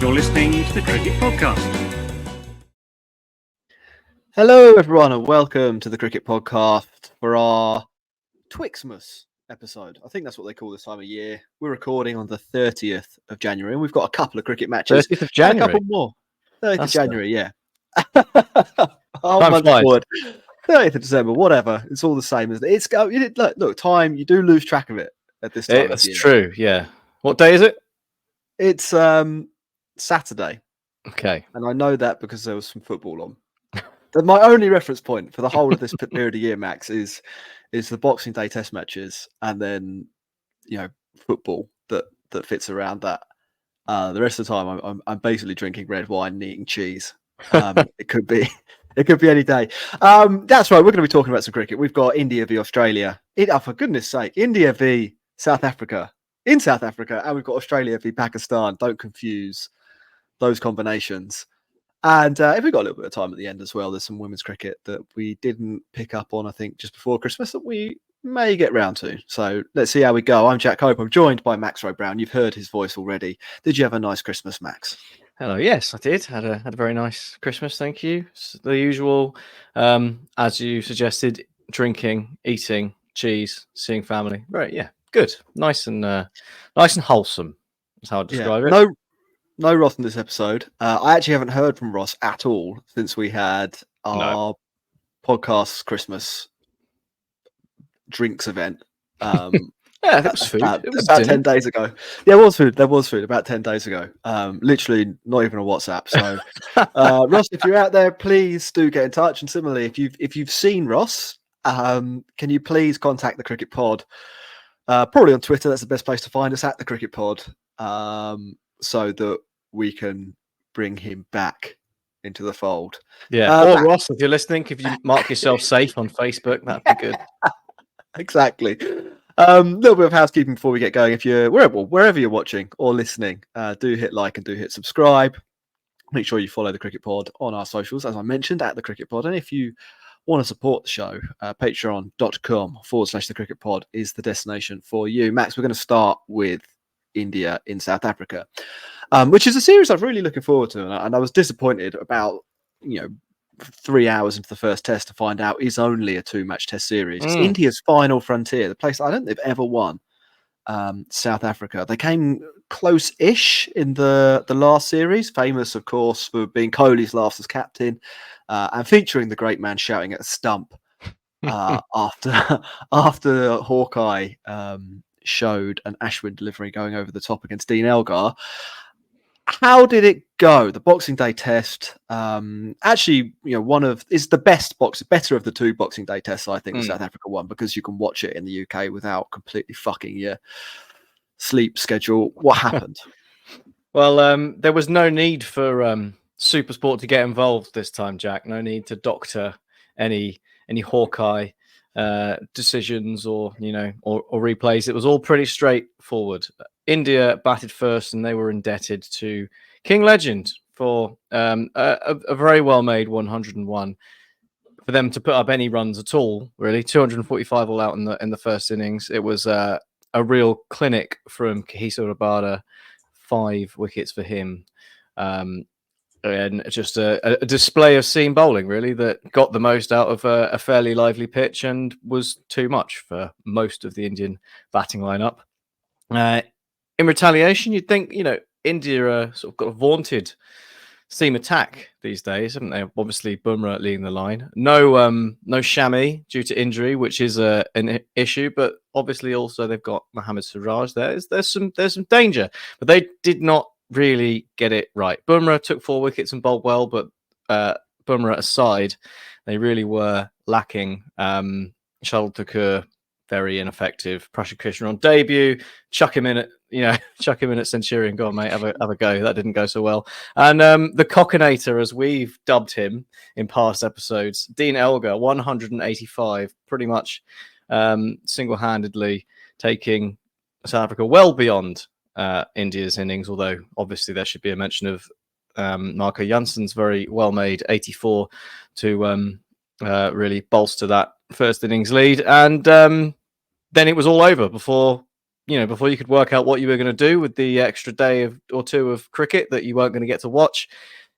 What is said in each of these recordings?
You're listening to the Cricket Podcast. Hello, everyone, and welcome to the Cricket Podcast for our Twixmas episode. I think that's what they call this time of year. We're recording on the 30th of January, and we've got a couple of cricket matches. 30th of January? And a couple more. 30th of January, yeah. Time month flies. forward. 30th of December, whatever. It's all the same. Isn't it? Look, time, you do lose track of it at this time It's of year. true, yeah. What day is it? It's Saturday. Okay. And I know that because there was some football on. My only reference point for the whole of this period of year, Max, is the Boxing Day test matches, and then football that fits around that. The rest of the time, I'm basically drinking red wine and eating cheese. It could be any day. That's right. We're going to be talking about some cricket. We've got India v Australia. For goodness sake, India v South Africa in South Africa, and we've got Australia v Pakistan. Don't confuse those combinations. And if we've got a little bit of time at the end as well, there's some women's cricket that we didn't pick up on, I think, just before Christmas that we may get round to. So let's see how we go. I'm Jack Hope. I'm joined by Max Rowe-brown. You've heard his voice already. Did you have a nice Christmas, Max? Hello. Yes, I did. Had a very nice Christmas. Thank you. The usual, as you suggested, drinking, eating, cheese, seeing family. Right. Yeah. Good. Nice and wholesome. That's how I describe it. No Ross in this episode. I actually haven't heard from Ross at all since we had our podcast Christmas drinks event. Yeah, that was food. About 10 days ago. Yeah, it was food. There was food about 10 days ago. Literally not even a WhatsApp. So, Ross, if you're out there, please do get in touch. And similarly, if you've seen Ross, can you please contact the Cricket Pod? Probably on Twitter. That's the best place to find us, at the Cricket Pod, so that we can bring him back into the fold. Yeah. Or Ross, if you're listening, if you mark yourself safe on Facebook, that'd be good. Exactly. A little bit of housekeeping before we get going. If you're wherever you're watching or listening, do hit like and do hit subscribe. Make sure you follow the Cricket Pod on our socials, as I mentioned, at the Cricket Pod. And if you want to support the show, patreon.com/the Cricket Pod is the destination for you. Max, we're going to start with India in South Africa, which is a series I'm really looking forward to. And I was disappointed about 3 hours into the first test to find out it's only a 2-match test series. It's India's final frontier, the place I don't think they've ever won. South Africa, they came close-ish in the last series, famous of course for being Kohli's last as captain, and featuring the great man shouting at a stump after Hawkeye showed an Ashwin delivery going over the top against Dean Elgar. How did it go? The Boxing Day test, actually, is the better of the two Boxing Day tests. I think the South Africa one, because you can watch it in the UK without completely fucking your sleep schedule. What happened? Well, there was no need for SuperSport to get involved this time, Jack. No need to doctor any Hawkeye decisions or replays. It was all pretty straightforward. India batted first, and they were indebted to King Legend for a very well-made 101 for them to put up any runs at all. Really, 245 all out in the first innings. It was a real clinic from Kagiso Rabada, 5 wickets for him. And just a display of seam bowling, really, that got the most out of a fairly lively pitch and was too much for most of the Indian batting lineup. In retaliation, you'd think, India sort of got a vaunted seam attack these days, haven't they? Obviously, Bumrah leading the line. No Shami due to injury, which is an issue, but obviously also they've got Mohammad Siraj there. There's some danger, but they did not really get it right. Bumrah took 4 wickets and bowled well, but Bumrah aside, they really were lacking. Shardul Thakur, very ineffective. Prashad Krishna on debut, chuck him in at Centurion. Go on, mate, have a go. That didn't go so well. And the Cockinator, as we've dubbed him in past episodes, Dean Elgar, 185, pretty much single-handedly taking South Africa well beyond India's innings, although obviously there should be a mention of Marco Janssen's very well-made 84 to really bolster that first innings lead. And then it was all over before before you could work out what you were going to do with the extra day or two of cricket that you weren't going to get to watch,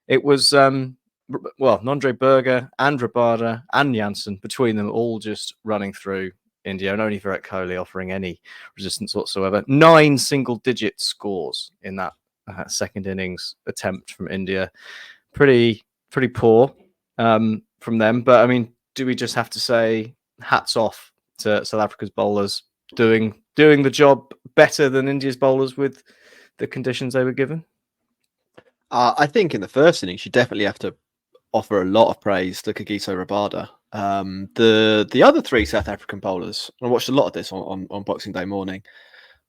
it was Nondre Berger and Rabada and Jansen, between them all just running through India, and only Virat Kohli offering any resistance whatsoever. 9 single-digit scores in that second innings attempt from India. Pretty poor from them. But I mean, do we just have to say hats off to South Africa's bowlers doing the job better than India's bowlers with the conditions they were given? I think in the first innings, you definitely have to offer a lot of praise to Kagiso Rabada. The other 3 South African bowlers, I watched a lot of this on Boxing Day morning,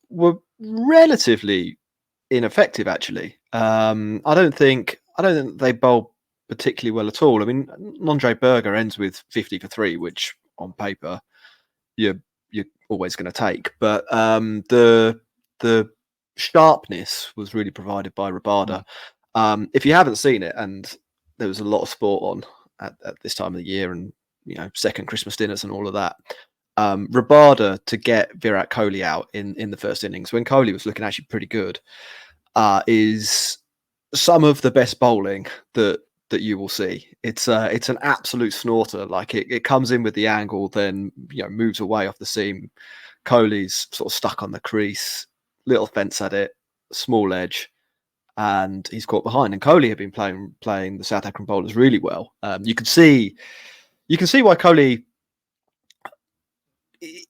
were relatively ineffective. Actually, I don't think they bowled particularly well at all. I mean, Nondre Berger ends with 50 for 3, which on paper you're always going to take, but the sharpness was really provided by Rabada. If you haven't seen it, and there was a lot of sport on at this time of the year, and second Christmas dinners and all of that. Rabada to get Virat Kohli out in the first innings when Kohli was looking actually pretty good is some of the best bowling that you will see. It's an absolute snorter. Like it comes in with the angle, then moves away off the seam. Kohli's sort of stuck on the crease, little fence at it, small edge, and he's caught behind. And Kohli had been playing the South African bowlers really well. You can see why Kohli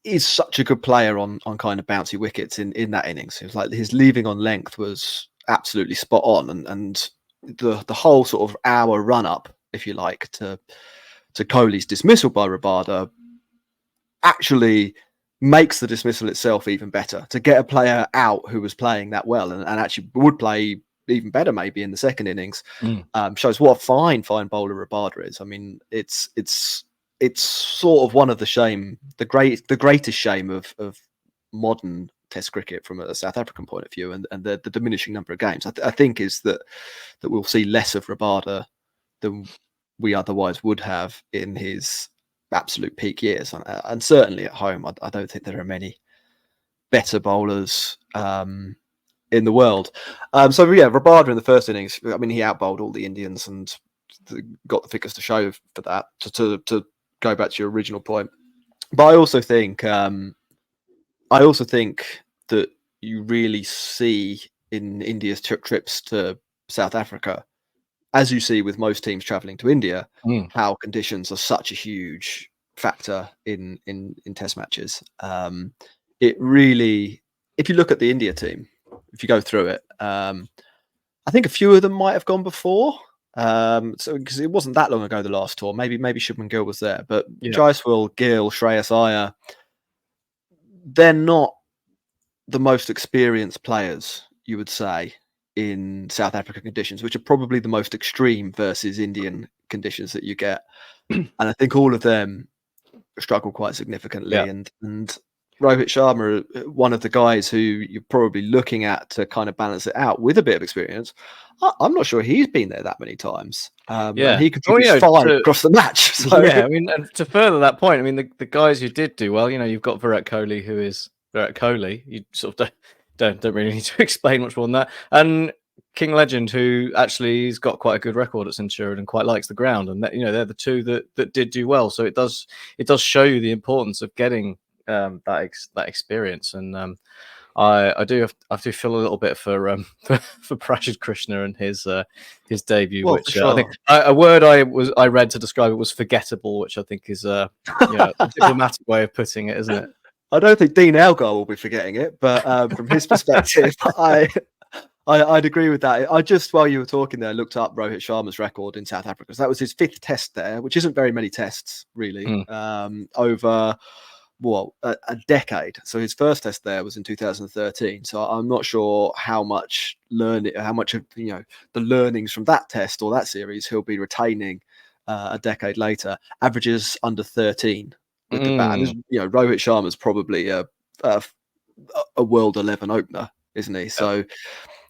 is such a good player on kind of bouncy wickets in that innings. It was like his leaving on length was absolutely spot on, and the whole sort of hour run up, if you like, to Kohli's dismissal by Rabada actually makes the dismissal itself even better. To get a player out who was playing that well and actually would play even better maybe in the second innings shows what a fine bowler Rabada is. I mean, it's sort of one of the greatest shame of modern Test cricket from a South African point of view, and the diminishing number of games. I think is that we'll see less of Rabada than we otherwise would have in his absolute peak years, and certainly at home. I don't think there are many better bowlers in the world. So yeah, Rabada in the first innings, I mean, he outbowled all the Indians and got the figures to show for that. To go back to your original point, but I also think that you really see in India's trips to South Africa, as you see with most teams traveling to India, how conditions are such a huge factor in Test matches. It really, if you look at the India team, if you go through it, I think a few of them might have gone before. So because it wasn't that long ago, the last tour, maybe Shubman Gill was there, but Jaiswal, Gill, Shreyas Iyer, they're not the most experienced players, you would say, in South African conditions, which are probably the most extreme versus Indian conditions that you get. And I think all of them struggle quite significantly. And Rohit Sharma, one of the guys who you're probably looking at to kind of balance it out with a bit of experience. I'm not sure he's been there that many times. And he contributes 5 across the match. So. Yeah, I mean, and to further that point, I mean, the guys who did do well, you've got Virat Kohli, who is Virat Kohli. You sort of don't really need to explain much more than that. And King Legend, who actually has got quite a good record at Centurion and quite likes the ground, and they're the two that did do well. So it does show you the importance of getting that experience. And I do feel a little bit for Prashid Krishna and his debut, which sure. I think a word I read to describe it was forgettable, which I think is a diplomatic way of putting it, isn't it? I don't think Dean Elgar will be forgetting it, but from his perspective, I'd agree with that. I just, while you were talking there, looked up Rohit Sharma's record in South Africa. So that was his 5th test there, which isn't very many tests, really, over a decade. So his first test there was in 2013. So I'm not sure how much of the learnings from that test or that series he'll be retaining a decade later. Averages under 13. With the bat, Rohit Sharma's probably a world 11 opener, isn't he? So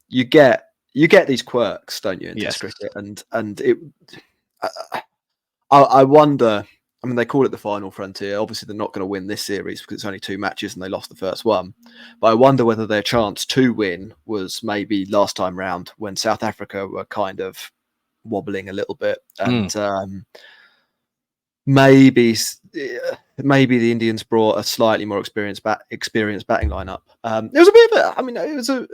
you get these quirks, don't you, in Test cricket? And it, I wonder I mean, they call it the final frontier. Obviously, they're not going to win this series because it's only 2 matches and they lost the first one. But I wonder whether their chance to win was maybe last time round when South Africa were kind of wobbling a little bit, and maybe the Indians brought a slightly more experienced batting lineup. It was a bit of a. I mean, it was a.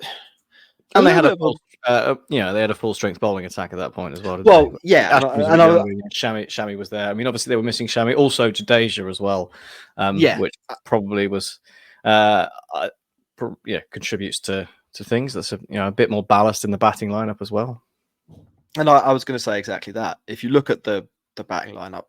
And they had a full, they had a full strength bowling attack at that point as well. Well, yeah, Shami was there. I mean, obviously they were missing Shami, also Jadeja as well, which probably was, contributes to things. That's a bit more ballast in the batting lineup as well. And I was going to say exactly that. If you look at the batting lineup,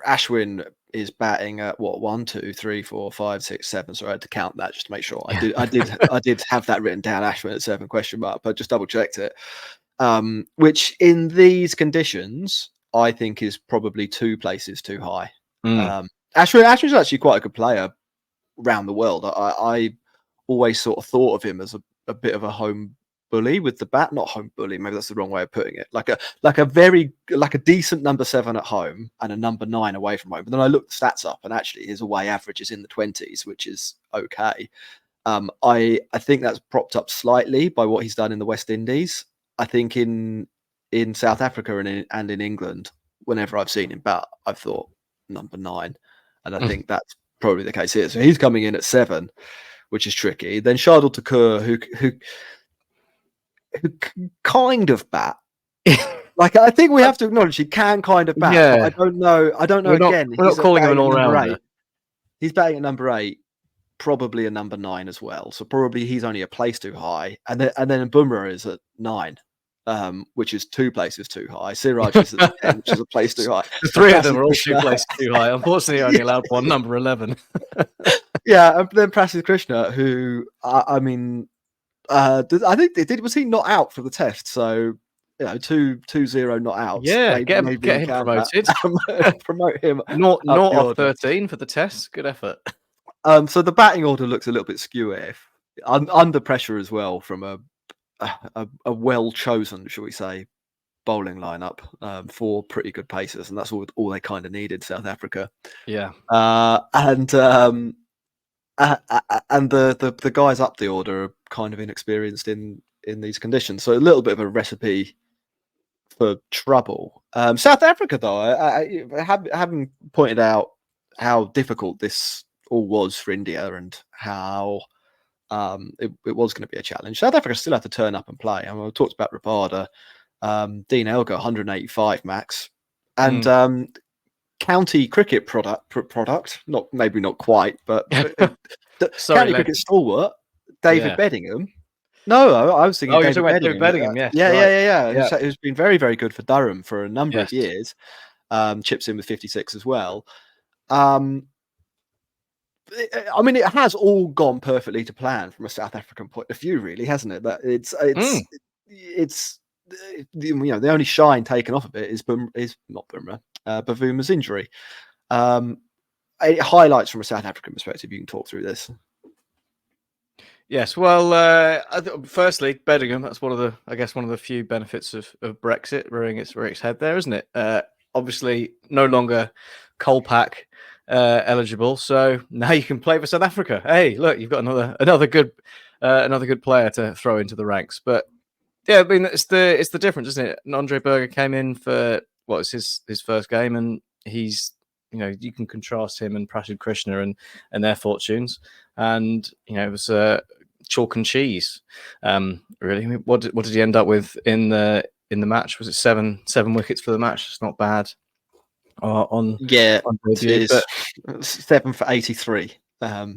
Ashwin is batting at what 1, 2, 3, 4, 5, 6, 7. So I had to count that just to make sure. I did have that written down. Ashwin at 7 ? But just double checked it. Which in these conditions, I think is probably 2 places too high. Ashwin's actually quite a good player around the world. I always sort of thought of him as a bit of a home bully with the bat. Not home bully, maybe that's the wrong way of putting it. Like a decent number 7 at home and a number 9 away from home. But then I looked the stats up, and actually his away average is in the 20s, which is okay. I think that's propped up slightly by what he's done in the West Indies. I think in South Africa and in England, whenever I've seen him bat, I've thought number 9, and I think that's probably the case here. So he's coming in at 7, which is tricky. Then Shardul Thakur, who kind of bat. Like, I think we have to acknowledge he can kind of bat. Yeah. But I don't know. We're not calling him an all-rounder. He's batting at number 8, probably a number 9 as well. So probably he's only a place too high. And then Bumrah is at 9, which is 2 places too high. Siraj is at 10, which is a place too high. The 3 of them are all 2 places too high. Unfortunately, only allowed one number 11. Yeah, and then Prasidh Krishna, who I mean. I think was he not out for the test? So 2-0 not out. Yeah, get him promoted. Promote him. Not off 13 for the test. Good effort. So the batting order looks a little bit skewy, under pressure as well from a well chosen, shall we say, bowling lineup. 4 pretty good pacers, and that's all they kind of needed. South Africa. Yeah. And the guys up the order are kind of inexperienced in these conditions, so a little bit of a recipe for trouble. South Africa, though, I having pointed out how difficult this all was for India and how it was going to be a challenge. South Africa still had to turn up and play. I mean, we talked about Rabada, Dean Elgar, 185 max, and county cricket product, maybe not quite, but county cricket stalwart David Beddingham. No, I was thinking David Beddingham. Yeah. Who's been very, very good for Durham for a number of years. Chips in with 56 as well. I mean, it has all gone perfectly to plan from a South African point of view, really, hasn't it? That it's the only shine taken off of it is not Bumrah, Bavuma's injury. It highlights from a South African perspective. You can talk through this. Yes, well, firstly, Beddingham. That's one of the few benefits of Brexit rearing its head there, isn't it? Obviously, no longer Kolpak eligible, so now you can play for South Africa. Hey, look, you've got another good player to throw into the ranks. But yeah, I mean, it's the difference, isn't it? And Andre Berger came in for what was his first game, and he's. You can contrast him and Prasidh Krishna and their fortunes, and it was chalk and cheese. Really, I mean, what did he end up with in the match? Was it seven wickets for the match? It's not bad. On debut, but 7 for 83. Yeah,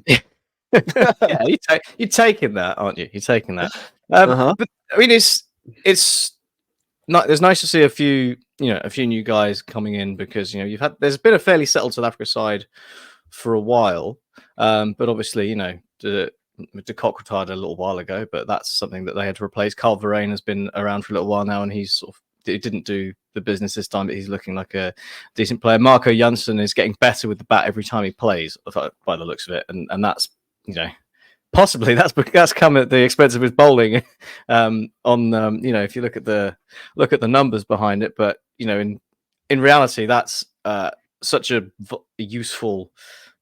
you're taking that, aren't you? You're taking that. But I mean, it's not. It's nice to see a few new guys coming in because there's been a fairly settled South Africa side for a while, but obviously De Kock retired a little while ago, but that's something that they had to replace. Carl Verheyen has been around for a little while now, and he didn't do the business this time, but he's looking like a decent player. Marco Janssen is getting better with the bat every time he plays, by the looks of it, and that's possibly that's come at the expense of his bowling. If you look at the numbers behind it, but in reality, that's such a useful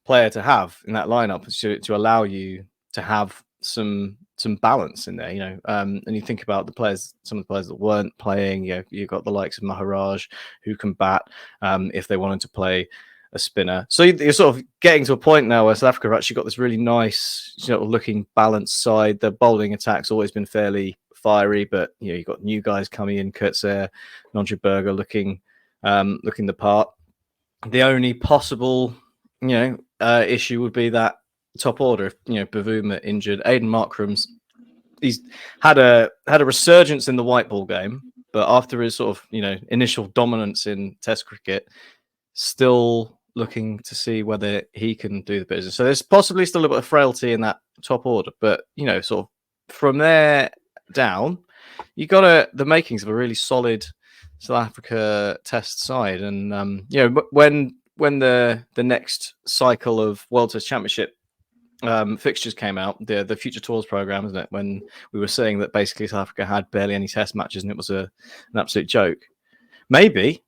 player to have in that lineup to allow you to have some balance in there, and you think about some of the players that weren't playing. You've got the likes of Maharaj who can bat if they wanted to play a spinner. So you're sort of getting to a point now where South Africa have actually got this really nice, looking balanced side. The bowling attack's always been fairly fiery, but you've got new guys coming in, Kurtzer, Nondre looking the part. The only possible issue would be that top order. If Bavuma injured, Aidan Markram's he's had a resurgence in the white ball game, but after his sort of initial dominance in Test cricket, still looking to see whether he can do the business. So there's possibly still a bit of frailty in that top order, but sort of from there down, you got the makings of a really solid South Africa Test side. And when the next cycle of World Test Championship fixtures came out, the Future Tours program, isn't it? When we were saying that basically South Africa had barely any Test matches and it was an absolute joke. Maybe,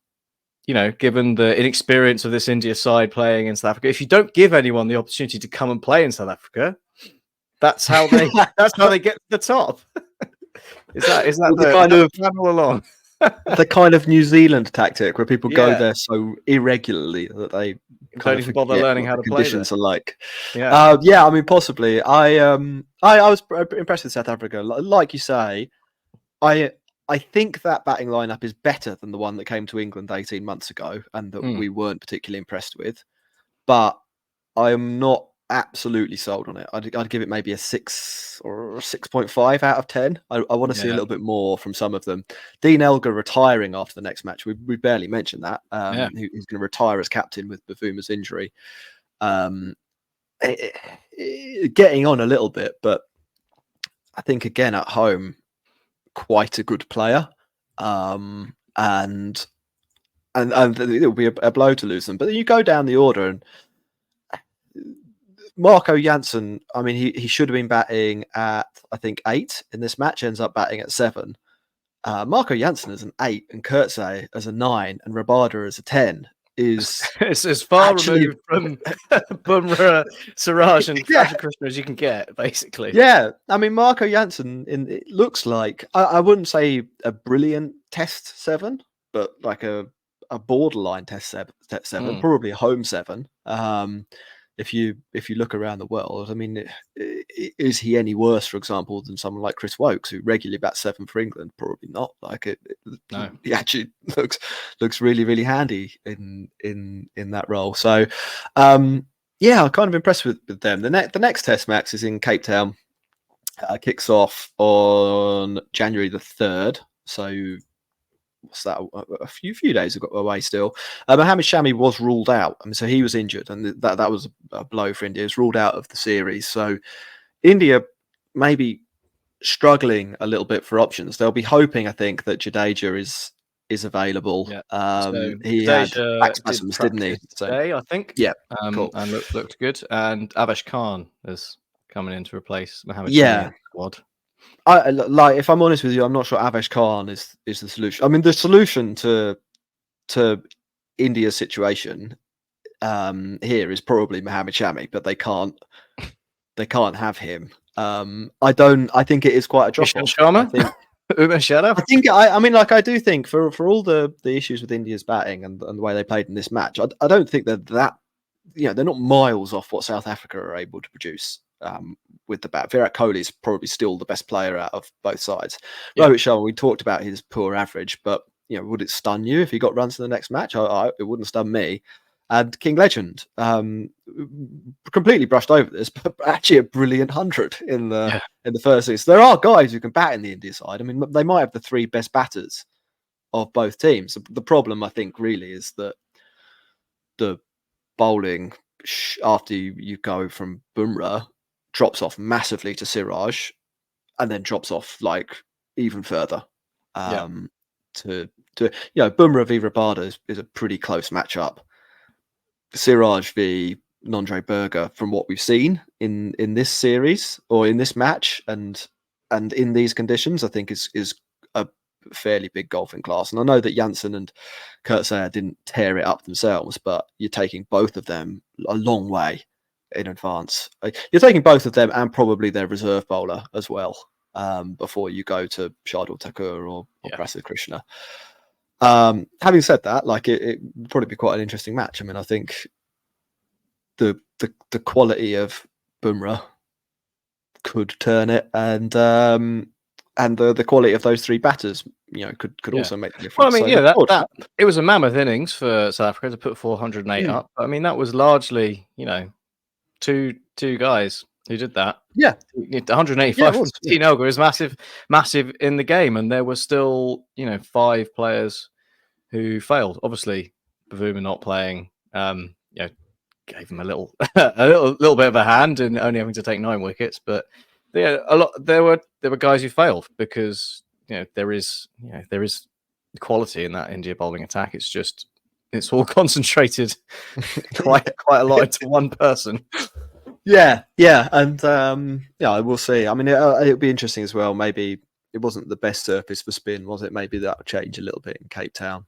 given the inexperience of this India side playing in South Africa, if you don't give anyone the opportunity to come and play in South Africa, that's how they get to the top. Is that the kind of all along? The kind of New Zealand tactic where people go there so irregularly that they don't even bother learning how to play. Conditions are like, I mean, possibly. I was impressed with South Africa. Like you say, I think that batting lineup is better than the one that came to England 18 months ago, and that we weren't particularly impressed with. But I am not absolutely sold on it. I'd give it maybe a 6 or 6.5 out of 10. I want to see a little bit more from some of them. Dean Elgar retiring after the next match. We barely mentioned that. He's going to retire as captain with Bavuma's injury. Getting on a little bit, but I think again at home, quite a good player. And it'll be a blow to lose them. But then you go down the order and Marco Jansen, I mean, he should have been batting at, I think, 8 in this match, ends up batting at 7. Marco Jansen as an 8 and Kurtzer as a 9 and Rabada as a 10 is it's as far removed from Bumrah, Siraj and Krishna as you can get, basically. Yeah, I mean, Marco Jansen, it looks like, I wouldn't say a brilliant Test 7, but like a borderline Test 7, probably a home 7. If you look around the world, I mean, is he any worse, for example, than someone like Chris Wokes, who regularly bats 7 for England? Probably not. Like no. He actually looks really, really handy in that role. So, I'm kind of impressed with them. The next Test, Max, is in Cape Town. Kicks off on January the 3rd. So, what's that? A few days away still. Mohammed Shami was ruled out. I mean, so he was injured, and that was a blow for India. He was ruled out of the series. So India maybe struggling a little bit for options. They'll be hoping, I think, that Jadeja is available. So he had back spasms, didn't he? Today, I think. Yeah, cool. And looked good. And Avesh Khan is coming in to replace Mohammed Shami in the squad. If I'm honest with you, I'm not sure Avesh Khan is the solution. I mean, the solution to India's situation here is probably Mohammed Shami, but they can't have him. I think it is quite a drop off. I do think for all the issues with India's batting and the way they played in this match, I don't think they're not miles off what South Africa are able to produce. With the bat, Virat Kohli is probably still the best player out of both sides. Rohit Sharma, we talked about his poor average, but would it stun you if he got runs in the next match? It wouldn't stun me. And King Legend completely brushed over this, but actually a brilliant 100 in the first innings. There are guys who can bat in the India side. I mean, they might have the 3 best batters of both teams. The problem, I think, really is that the bowling after you go from Bumrah drops off massively to Siraj, and then drops off like even further. To Bumrah v Rabada is a pretty close matchup. Siraj v Nondre, from what we've seen in this series or in this match and in these conditions, I think is fairly big golfing class. And I know that Janssen and Kurtzayer didn't tear it up themselves, but you're taking both of them a long way in advance. You're taking both of them and probably their reserve bowler as well before you go to Shardul Thakur or Prasidh Krishna. Having said that, like it would probably be quite an interesting match. I mean, I think the quality of Bumrah could turn it, and the quality of those three batters, could also make the difference. Well, I mean, So, that it was a mammoth innings for South Africa to put 408 up. I mean, that was largely, two guys who did that. Yeah, 185 from Dean Elgar is massive in the game, and there were still 5 players who failed. Obviously, Bavuma not playing, gave him a little little bit of a hand in only having to take 9 wickets, but there were guys who failed because there is quality in that India bowling attack. It's all concentrated quite a lot into one person. Yeah, and we'll see. I mean, it'll be interesting as well. Maybe it wasn't the best surface for spin, was it? Maybe that'll change a little bit in Cape Town.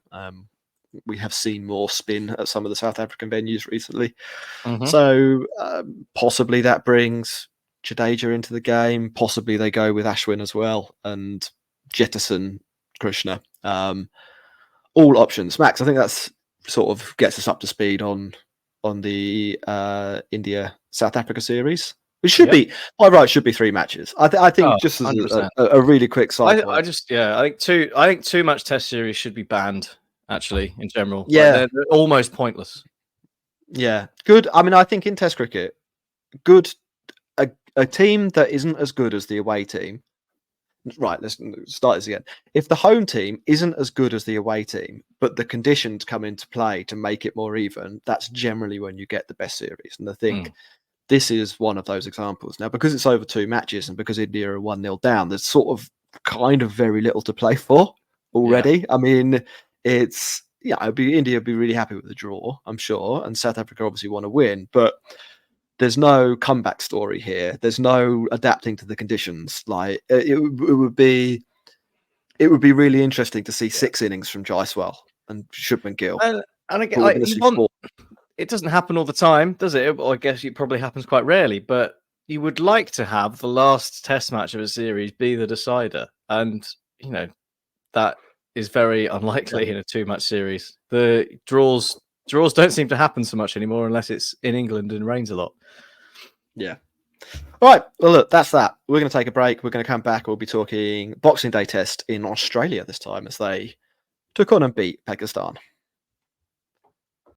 We have seen more spin at some of the South African venues recently. So possibly that brings Jadeja into the game. Possibly they go with Ashwin as well and jettison Krishna. All options. Max, I think that's sort of gets us up to speed on the India South Africa series. It should be, by right, should be 3 matches. I think just as a really quick side point. I think too much Test series should be banned. Actually, in general, they're almost pointless. Yeah, good. I mean, I think in Test cricket, a team that isn't as good as the away team. Right, let's start this again. If the home team isn't as good as the away team, but the conditions come into play to make it more even, that's generally when you get the best series. And I think this is one of those examples. Now, because it's over 2 matches and because India are 1-0 down, there's sort of kind of very little to play for already. I mean, it's India would be really happy with the draw, I'm sure, and South Africa obviously want to win, but there's no comeback story here. There's no adapting to the conditions. Like it would be really interesting to see 6 innings from Jaiswal and Shubman Gill. And again, it doesn't happen all the time, does it? Well, I guess it probably happens quite rarely, but you would like to have the last Test match of a series be the decider, and that is very unlikely in a 2-match series. The draws don't seem to happen so much anymore unless it's in England and rains a lot. Yeah. All right. Well, look, that's that. We're going to take a break. We're going to come back. We'll be talking Boxing Day Test in Australia this time as they took on and beat Pakistan.